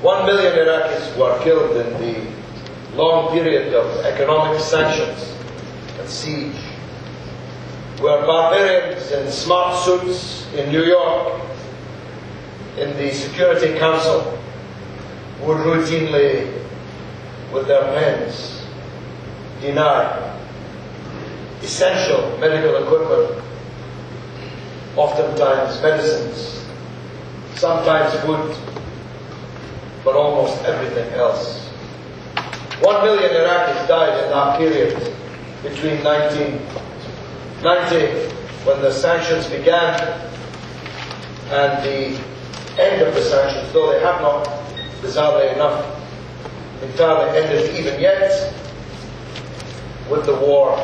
1 million Iraqis were killed in the long period of economic sanctions and siege, where barbarians in smart suits in New York, in the Security Council, would routinely, with their pens, deny essential medical equipment, oftentimes medicines, sometimes food, but almost everything else. 1 million Iraqis died in that period between 1990, when the sanctions began, and the end of the sanctions, though they have not, bizarrely enough, entirely ended even yet, with the war,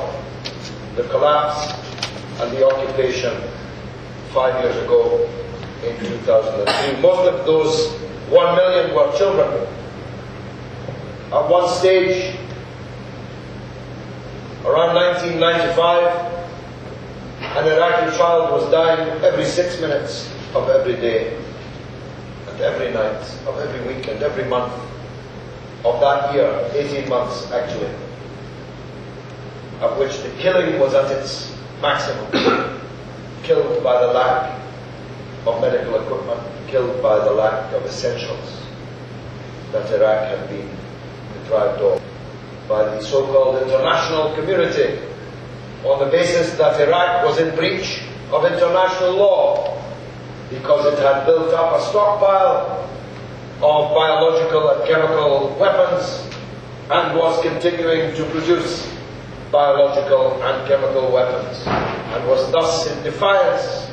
the collapse, and the occupation 5 years ago in 2003. Most of those 1 million were children. At one stage, around 1995, an Iraqi child was dying every 6 minutes of every day, and every night, of every weekend, every month of that year, 18 months actually, of which the killing was at its maximum, killed by the lack of medical equipment, killed by the lack of essentials that Iraq had been deprived of by the so-called international community, on the basis that Iraq was in breach of international law because it had built up a stockpile of biological and chemical weapons and was continuing to produce biological and chemical weapons, and was thus in defiance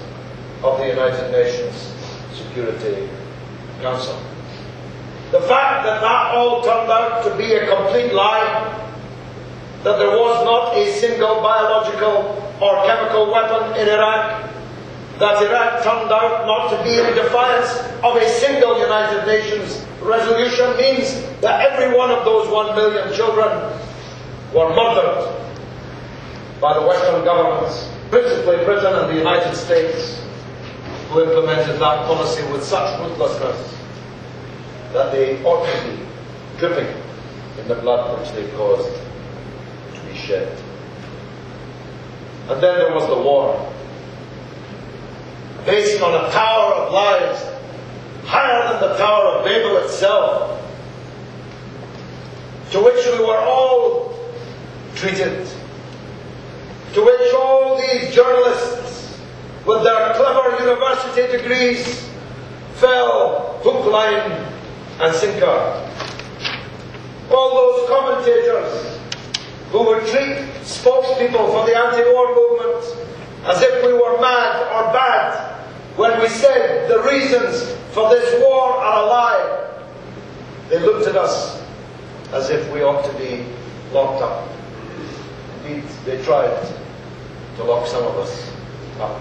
of the United Nations Security Council. The fact that that all turned out to be a complete lie, that there was not a single biological or chemical weapon in Iraq, that Iraq turned out not to be in defiance of a single United Nations resolution, means that every one of those 1 million children were murdered by the Western governments, principally Britain and the United States, who implemented that policy with such ruthlessness that they ought to be dripping in the blood which they caused to be shed. And then there was the war, based on a tower of lies, higher than the Tower of Babel itself, to which we were all treated, to which all these journalists with their clever university degrees fell hook, line and sinker. All those commentators who would treat spokespeople for the anti-war movement as if we were mad or bad when we said the reasons for this war are a lie. They looked at us as if we ought to be locked up. Indeed, they tried to lock some of us up.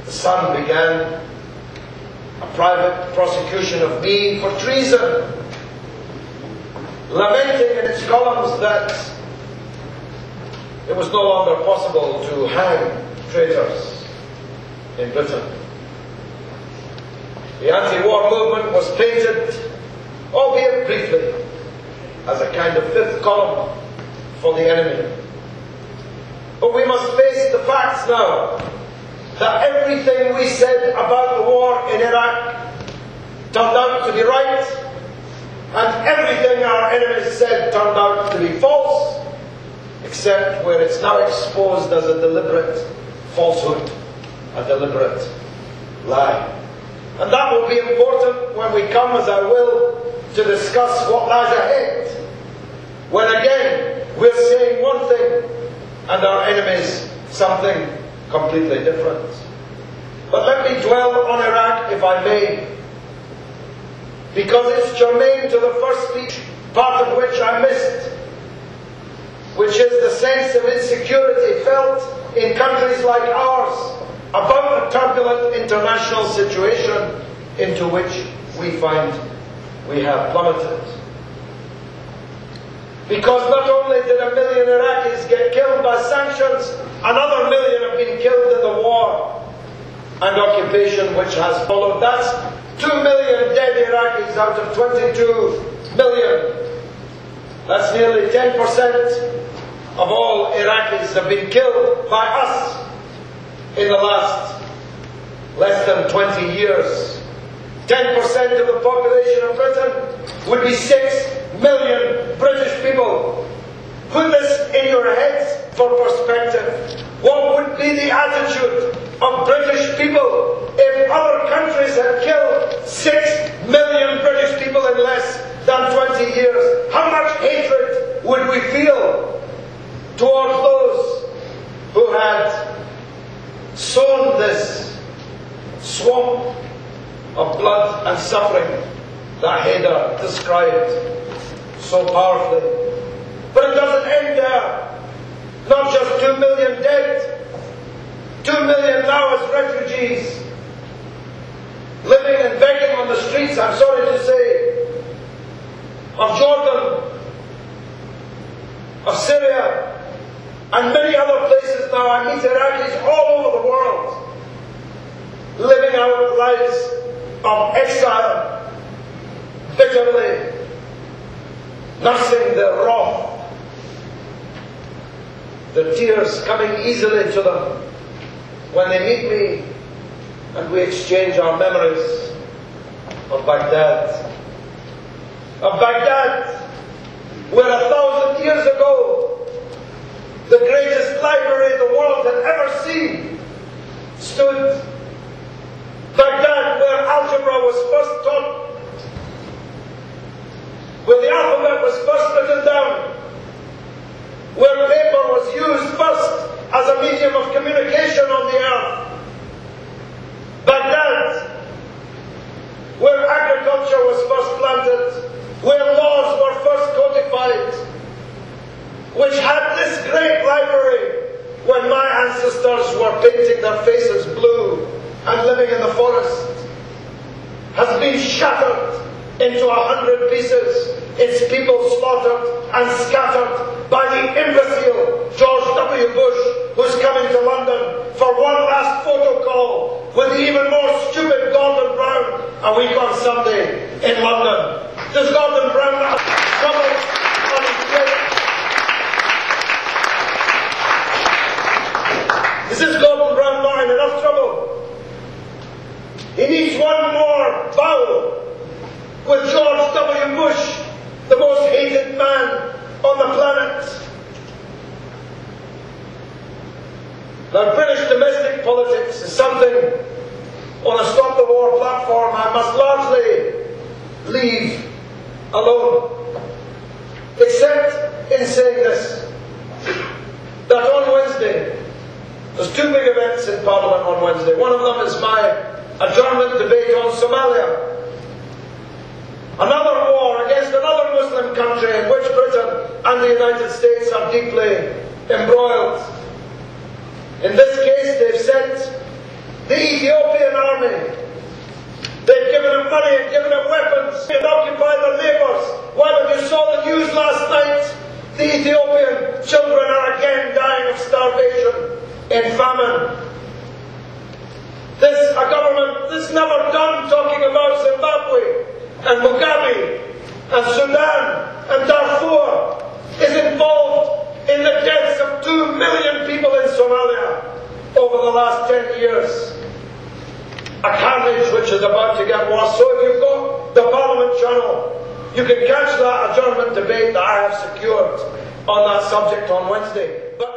The Sun began a private prosecution of me for treason, lamenting in its columns that it was no longer possible to hang traitors in Britain. The anti-war movement was painted, albeit briefly, as a kind of fifth column for the enemy. But we must face the facts now, that everything we said about the war in Iraq turned out to be right, and everything our enemies said turned out to be false, except where it's now exposed as a deliberate falsehood, a deliberate lie. And that will be important when we come, as I will, to discuss what lies ahead, when again we're saying one thing and our enemies something completely different. But let me dwell on Iraq, if I may, because it's germane to the first speech, part of which I missed, which is the sense of insecurity felt in countries like ours about the turbulent international situation into which we find we have plummeted. Because not only did 1 million Iraqis get killed by sanctions, another 1 million have been killed in the war and occupation which has followed. That's 2 million dead Iraqis out of 22 million. That's nearly 10% of all Iraqis have been killed by us in the last less than 20 years. 10% of the population of Britain would be 6 million British people. Put this in your heads for perspective. What would be the attitude of British people if other countries had killed 6 million British people in less than 20 years? How much hatred would we feel towards those who had sown this swamp of blood and suffering that Haidar described so powerfully? But it doesn't end there. Not just 2 million dead, 2 million now as refugees, living and begging on the streets, I'm sorry to say, of Jordan, of Syria, and many other places now. I meet Iraqis all over the world, living out lives of exile, bitterly nursing the wrath, the tears coming easily to them when they meet me and we exchange our memories of Baghdad. Of Baghdad, where 1,000 years ago the greatest library the world had ever seen stood. Baghdad, where algebra was first taught, where the alphabet was first written down, where paper was used first as a medium of communication on the earth. Baghdad, where agriculture was first planted, where laws were first codified, which had this great library when my ancestors were painting their faces blue and living in the forest, has been shattered into 100 pieces, its people slaughtered and scattered by the imbecile George W. Bush, who's coming to London for one last photo call with the even more stupid Gordon Brown a week on Sunday in London. Does Gordon Brown have trouble on his plate? Is this Gordon Brown not in enough trouble? He needs one more bow with George W. Bush, the most hated man on the planet. Now, British domestic politics is something on a Stop the War platform I must largely leave alone, except in saying this, that on Wednesday, there's two big events in Parliament on Wednesday. One of them is my adjournment debate on Somalia. Another war against another Muslim country in which Britain and the United States are deeply embroiled. In this case, they've sent the Ethiopian army. They've given it money and given it weapons and occupied their neighbours. While if you saw the news last night, the Ethiopian children are again dying of starvation in famine. This, a government that's never done talking about Zimbabwe and Mugabe and Sudan and Darfur, is involved in the deaths of 2 million people in Somalia over the last 10 years. A carnage which is about to get worse. So if you've got the Parliament channel, you can catch that adjournment debate that I have secured on that subject on Wednesday. But